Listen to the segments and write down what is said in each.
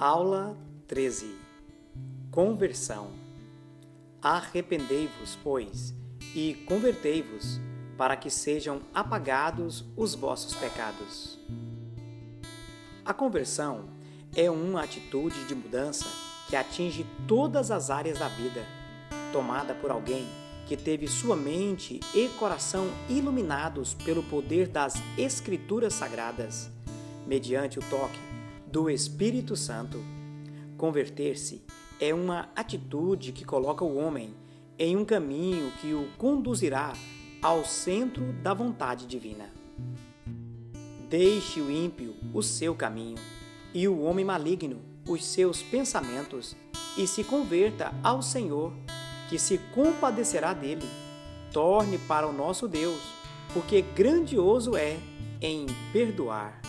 Aula 13. Conversão. Arrependei-vos, pois, e convertei-vos, para que sejam apagados os vossos pecados. A conversão é uma atitude de mudança que atinge todas as áreas da vida, tomada por alguém que teve sua mente e coração iluminados pelo poder das Escrituras Sagradas, mediante o toque do Espírito Santo. Converter-se é uma atitude que coloca o homem em um caminho que o conduzirá ao centro da vontade divina. Deixe o ímpio o seu caminho e o homem maligno os seus pensamentos e se converta ao Senhor, que se compadecerá dele. Torne para o nosso Deus, porque grandioso é em perdoar.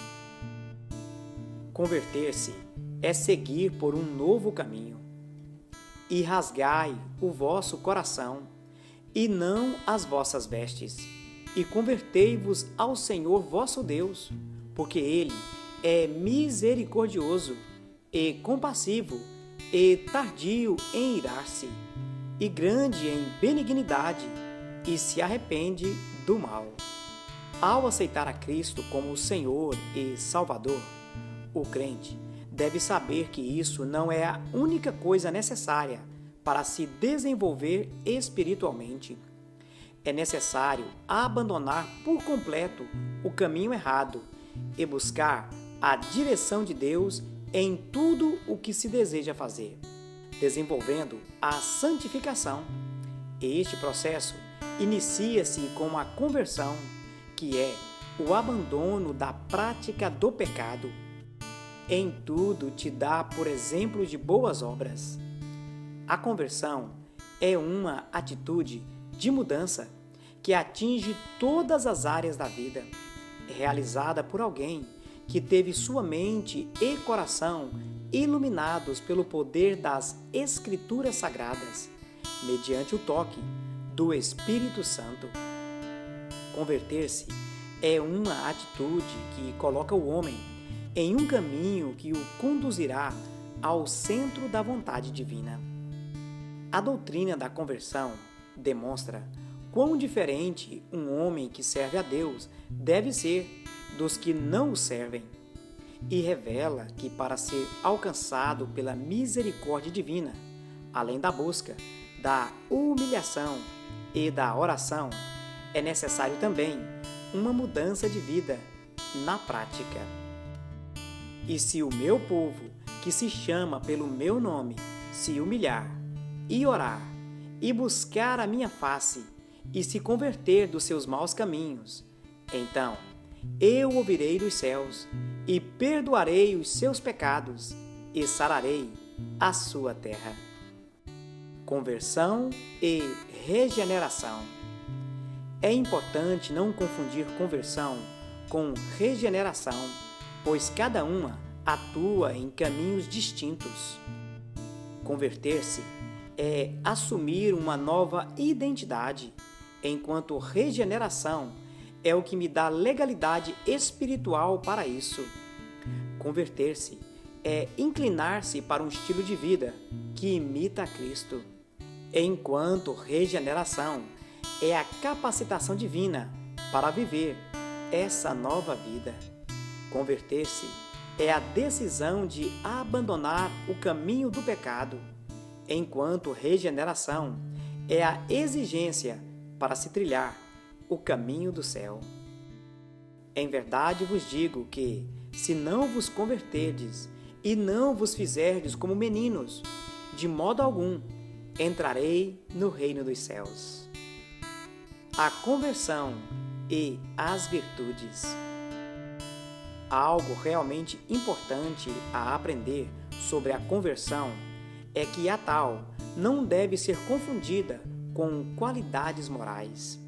Converter-se é seguir por um novo caminho. E rasgai o vosso coração, e não as vossas vestes, e convertei-vos ao Senhor vosso Deus, porque Ele é misericordioso e compassivo e tardio em irar-se, e grande em benignidade, e se arrepende do mal. Ao aceitar a Cristo como Senhor e Salvador, o crente deve saber que isso não é a única coisa necessária para se desenvolver espiritualmente. É necessário abandonar por completo o caminho errado e buscar a direção de Deus em tudo o que se deseja fazer, desenvolvendo a santificação. Este processo inicia-se com a conversão, que é o abandono da prática do pecado. Em tudo te dá por exemplo de boas obras. A conversão é uma atitude de mudança que atinge todas as áreas da vida, realizada por alguém que teve sua mente e coração iluminados pelo poder das Escrituras Sagradas, mediante o toque do Espírito Santo. Converter-se é uma atitude que coloca o homem em um caminho que o conduzirá ao centro da vontade divina. A doutrina da conversão demonstra quão diferente um homem que serve a Deus deve ser dos que não o servem, e revela que para ser alcançado pela misericórdia divina, além da busca, da humilhação e da oração, é necessário também uma mudança de vida na prática. E se o meu povo, que se chama pelo meu nome, se humilhar, e orar, e buscar a minha face, e se converter dos seus maus caminhos, então eu ouvirei dos céus, e perdoarei os seus pecados, e sararei a sua terra. Conversão e regeneração. É importante não confundir conversão com regeneração, pois cada uma atua em caminhos distintos. Converter-se é assumir uma nova identidade, enquanto regeneração é o que me dá legalidade espiritual para isso. Converter-se é inclinar-se para um estilo de vida que imita a Cristo, enquanto regeneração é a capacitação divina para viver essa nova vida. Converter-se é a decisão de abandonar o caminho do pecado, enquanto regeneração é a exigência para se trilhar o caminho do céu. Em verdade vos digo que, se não vos converterdes e não vos fizerdes como meninos, de modo algum entrarei no reino dos céus. A conversão e as virtudes. Algo realmente importante a aprender sobre a conversão é que a tal não deve ser confundida com qualidades morais.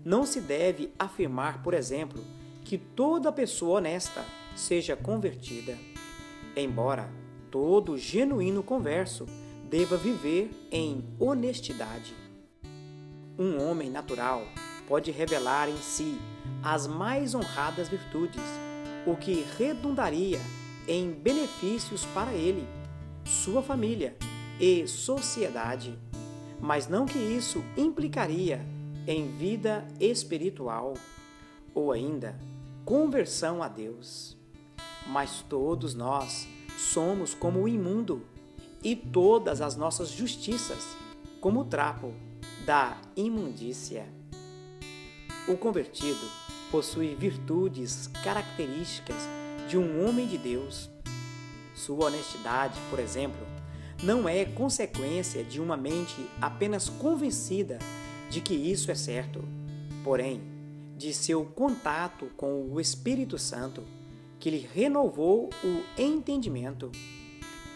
Não se deve afirmar, por exemplo, que toda pessoa honesta seja convertida, embora todo genuíno converso deva viver em honestidade. Um homem natural pode revelar em si as mais honradas virtudes, o que redundaria em benefícios para ele, sua família e sociedade, mas não que isso implicaria em vida espiritual ou ainda conversão a Deus. Mas todos nós somos como o imundo e todas as nossas justiças como o trapo da imundícia. O convertido possui virtudes características de um homem de Deus. Sua honestidade, por exemplo, não é consequência de uma mente apenas convencida de que isso é certo, porém, de seu contato com o Espírito Santo, que lhe renovou o entendimento,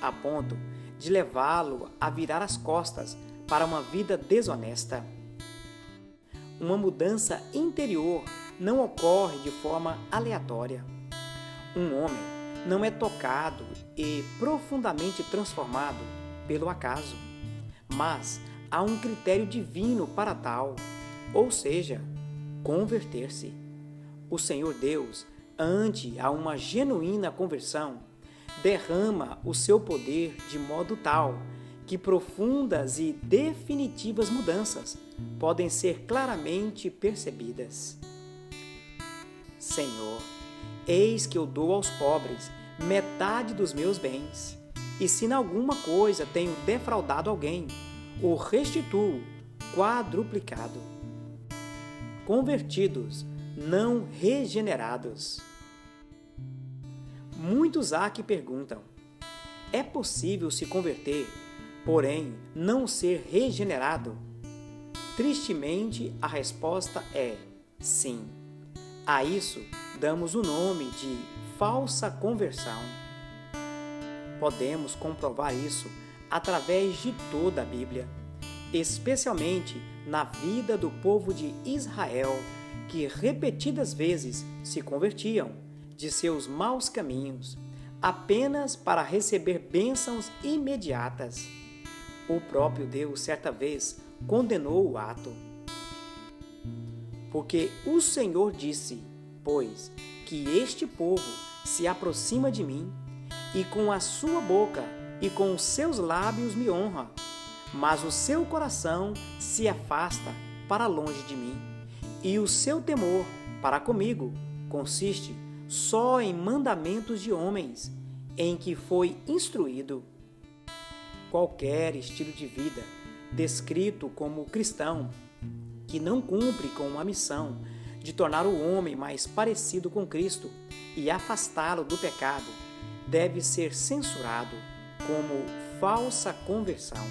a ponto de levá-lo a virar as costas para uma vida desonesta. Uma mudança interior não ocorre de forma aleatória. Um homem não é tocado e profundamente transformado pelo acaso, mas há um critério divino para tal, ou seja, converter-se. O Senhor Deus, ante a uma genuína conversão, derrama o seu poder de modo tal que profundas e definitivas mudanças podem ser claramente percebidas. Senhor, eis que eu dou aos pobres metade dos meus bens, e se em alguma coisa tenho defraudado alguém, o restituo quadruplicado. Convertidos, não regenerados. Muitos há que perguntam: é possível se converter, porém não ser regenerado? Tristemente, a resposta é sim. A isso damos o nome de falsa conversão. Podemos comprovar isso através de toda a Bíblia, especialmente na vida do povo de Israel, que repetidas vezes se convertiam de seus maus caminhos, apenas para receber bênçãos imediatas. O próprio Deus, certa vez, condenou o ato. Porque o Senhor disse, pois, que este povo se aproxima de mim, e com a sua boca e com os seus lábios me honra, mas o seu coração se afasta para longe de mim, e o seu temor para comigo consiste só em mandamentos de homens, em que foi instruído. Qualquer estilo de vida descrito como cristão, que não cumpre com a missão de tornar o homem mais parecido com Cristo e afastá-lo do pecado, deve ser censurado como falsa conversão.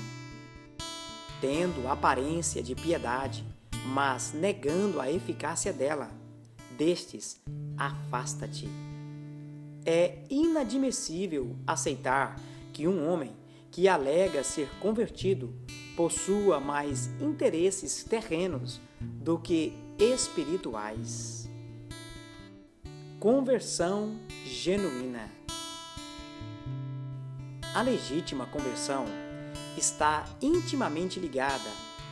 Tendo aparência de piedade, mas negando a eficácia dela, destes, afasta-te. É inadmissível aceitar que um homem que alega ser convertido possua mais interesses terrenos do que espirituais. Conversão genuína. A legítima conversão está intimamente ligada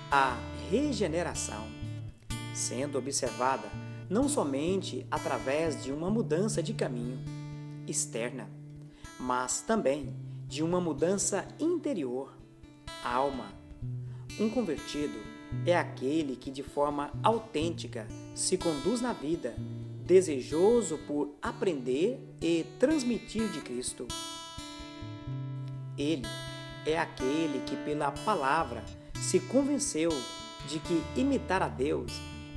à regeneração, sendo observada não somente através de uma mudança de caminho externa, mas também de uma mudança interior, alma. Um convertido é aquele que de forma autêntica se conduz na vida, desejoso por aprender e transmitir de Cristo. Ele é aquele que pela palavra se convenceu de que imitar a Deus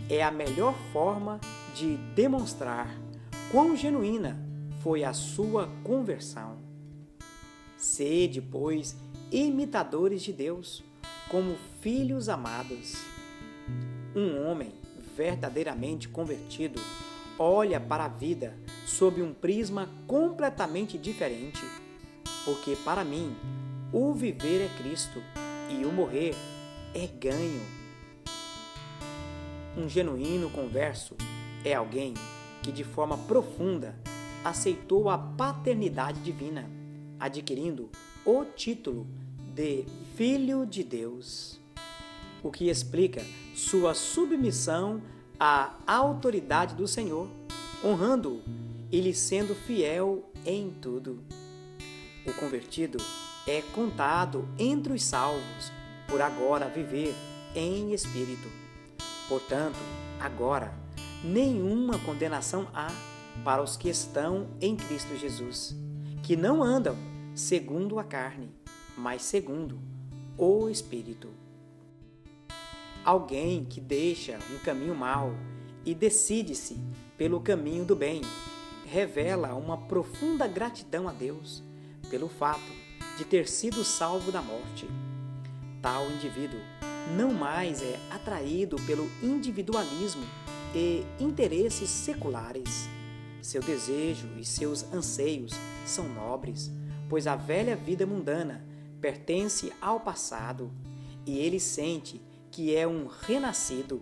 é a melhor forma de demonstrar quão genuína foi a sua conversão. Sede, pois, imitadores de Deus, como filhos amados. Um homem verdadeiramente convertido olha para a vida sob um prisma completamente diferente, porque para mim o viver é Cristo e o morrer é ganho. Um genuíno converso é alguém que de forma profunda aceitou a paternidade divina, adquirindo o título de Filho de Deus, o que explica sua submissão à autoridade do Senhor, honrando-o e lhe sendo fiel em tudo. O convertido é contado entre os salvos, por agora viver em espírito. Portanto, agora, nenhuma condenação há para os que estão em Cristo Jesus, que não andam segundo a carne, mas segundo o Espírito. Alguém que deixa um caminho mau e decide-se pelo caminho do bem, revela uma profunda gratidão a Deus pelo fato de ter sido salvo da morte. Tal indivíduo não mais é atraído pelo individualismo e interesses seculares. Seu desejo e seus anseios são nobres, pois a velha vida mundana pertence ao passado e ele sente que é um renascido,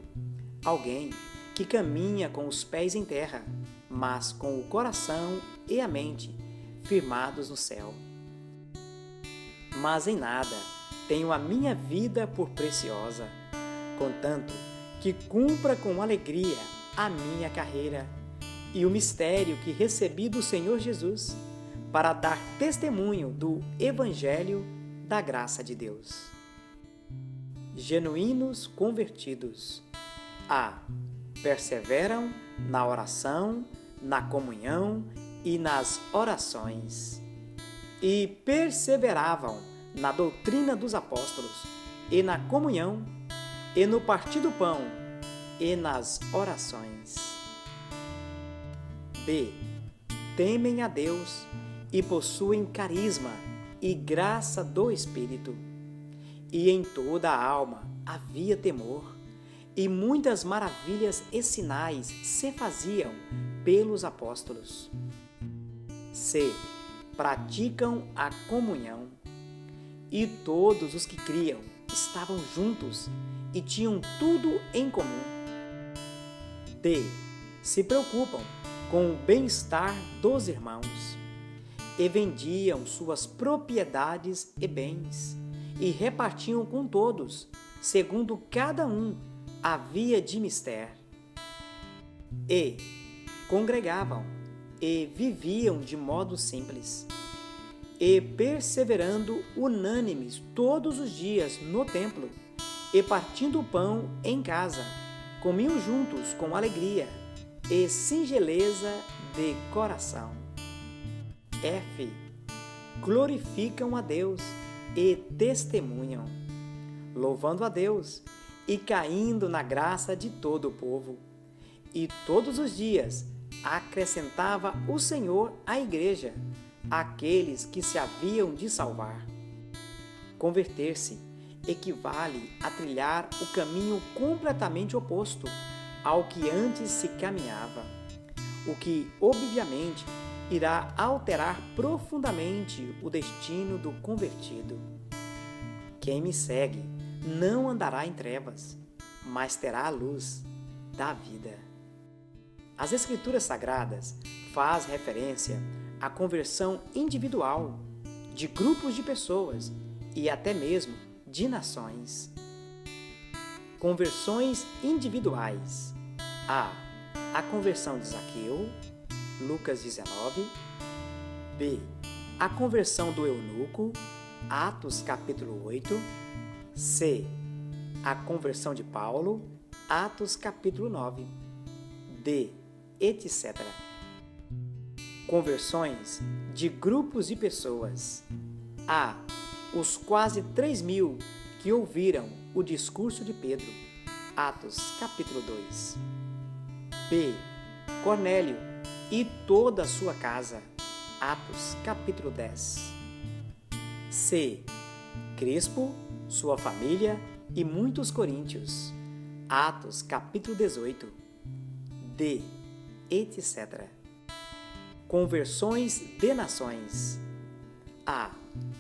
alguém que caminha com os pés em terra, mas com o coração e a mente firmados no céu. Mas em nada tenho a minha vida por preciosa, contanto que cumpra com alegria a minha carreira e o mistério que recebi do Senhor Jesus, para dar testemunho do Evangelho da graça de Deus. Genuínos convertidos. A. Perseveram na oração, na comunhão e nas orações. E perseveravam na doutrina dos apóstolos, e na comunhão, e no partir do pão, e nas orações. B. Temem a Deus e possuem carisma e graça do Espírito. E em toda a alma havia temor, e muitas maravilhas e sinais se faziam pelos apóstolos. C. Praticam a comunhão. E todos os que criam estavam juntos e tinham tudo em comum. D. Se preocupam com o bem-estar dos irmãos, e vendiam suas propriedades e bens, e repartiam com todos, segundo cada um havia de mister. E congregavam, e viviam de modo simples, e perseverando unânimes todos os dias no templo, e partindo o pão em casa, comiam juntos com alegria e singeleza de coração. F. Glorificam a Deus e testemunham, louvando a Deus e caindo na graça de todo o povo. E todos os dias acrescentava o Senhor à igreja aqueles que se haviam de salvar. Converter-se equivale a trilhar o caminho completamente oposto ao que antes se caminhava, o que, obviamente, irá alterar profundamente o destino do convertido. Quem me segue não andará em trevas, mas terá a luz da vida. As Escrituras Sagradas fazem referência à conversão individual, de grupos de pessoas e até mesmo de nações. Conversões individuais. A conversão de Zaqueu, Lucas 19. B. A conversão do eunuco, Atos capítulo 8. C. A conversão de Paulo, Atos capítulo 9. D. Etc. Conversões de grupos de pessoas. A. Os quase 3.000 que ouviram o discurso de Pedro, Atos capítulo 2. B. Cornélio e toda a sua casa, Atos capítulo 10. C. Crispo, sua família e muitos coríntios, Atos capítulo 18. D. Etc. Conversões de nações. A.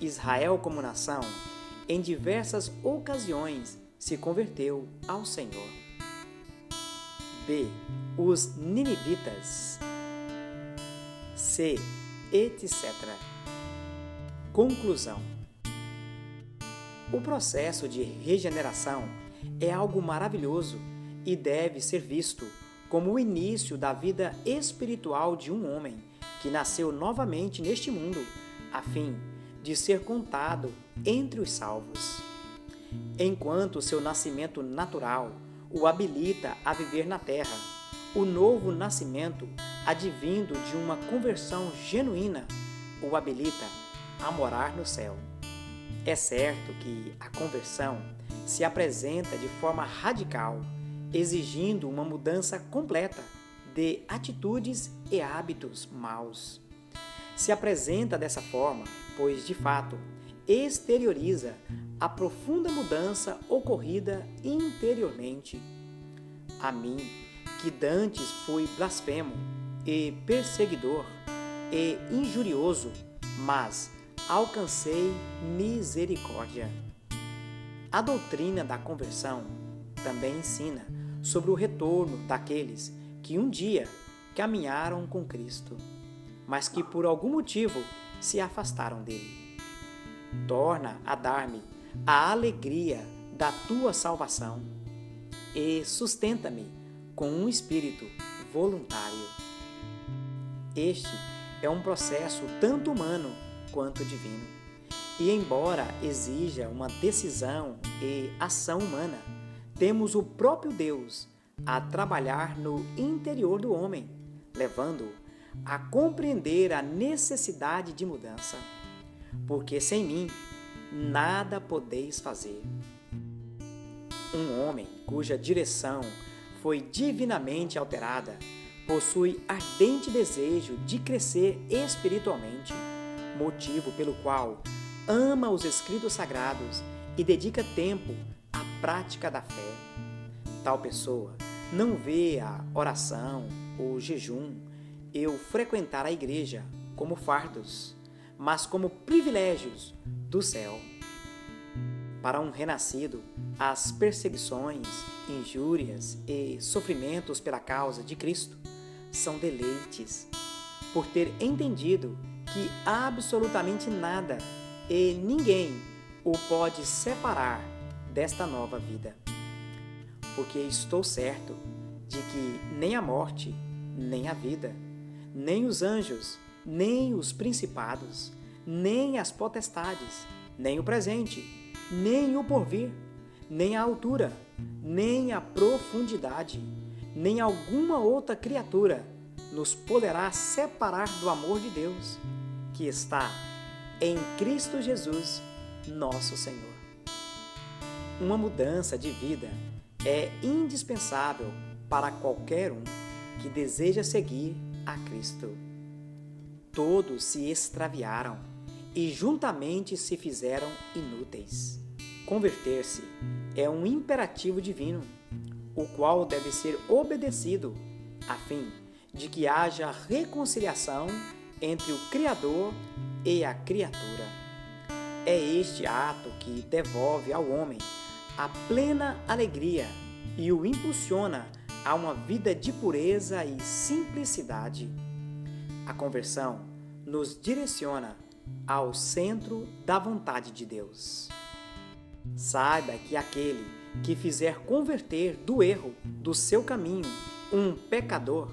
Israel como nação, em diversas ocasiões, se converteu ao Senhor. B. Os ninivitas. C. Etc. Conclusão. O processo de regeneração é algo maravilhoso e deve ser visto como o início da vida espiritual de um homem que nasceu novamente neste mundo, a fim de ser contado entre os salvos. Enquanto seu nascimento natural o habilita a viver na terra, o novo nascimento, advindo de uma conversão genuína, o habilita a morar no céu. É certo que a conversão se apresenta de forma radical, exigindo uma mudança completa de atitudes e hábitos maus. Se apresenta dessa forma, pois, de fato, exterioriza a profunda mudança ocorrida interiormente. A mim, que dantes fui blasfemo e perseguidor e injurioso, mas alcancei misericórdia. A doutrina da conversão também ensina sobre o retorno daqueles que um dia caminharam com Cristo, mas que por algum motivo se afastaram dele. Torna a dar-me a alegria da tua salvação e sustenta-me com um espírito voluntário. Este é um processo tanto humano quanto divino, e embora exija uma decisão e ação humana, temos o próprio Deus a trabalhar no interior do homem, levando-o a compreender a necessidade de mudança, porque sem mim nada podeis fazer. Um homem cuja direção foi divinamente alterada possui ardente desejo de crescer espiritualmente, motivo pelo qual ama os escritos sagrados e dedica tempo à prática da fé. Tal pessoa não vê a oração, o jejum e o frequentar a igreja como fardos, mas como privilégios do céu. Para um renascido, as perseguições, injúrias e sofrimentos pela causa de Cristo são deleites, por ter entendido que absolutamente nada e ninguém o pode separar desta nova vida. Porque estou certo de que nem a morte, nem a vida, nem os anjos, nem os principados, nem as potestades, nem o presente, nem o porvir, nem a altura, nem a profundidade, nem alguma outra criatura nos poderá separar do amor de Deus, que está em Cristo Jesus, nosso Senhor. Uma mudança de vida é indispensável para qualquer um que deseja seguir a Cristo. Todos se extraviaram e juntamente se fizeram inúteis. Converter-se é um imperativo divino, o qual deve ser obedecido a fim de que haja reconciliação entre o Criador e a criatura. É este ato que devolve ao homem a plena alegria e o impulsiona a uma vida de pureza e simplicidade. A conversão nos direciona ao centro da vontade de Deus. Saiba que aquele que fizer converter do erro do seu caminho um pecador,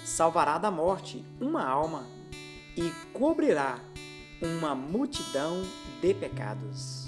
salvará da morte uma alma e cobrirá uma multidão de pecados.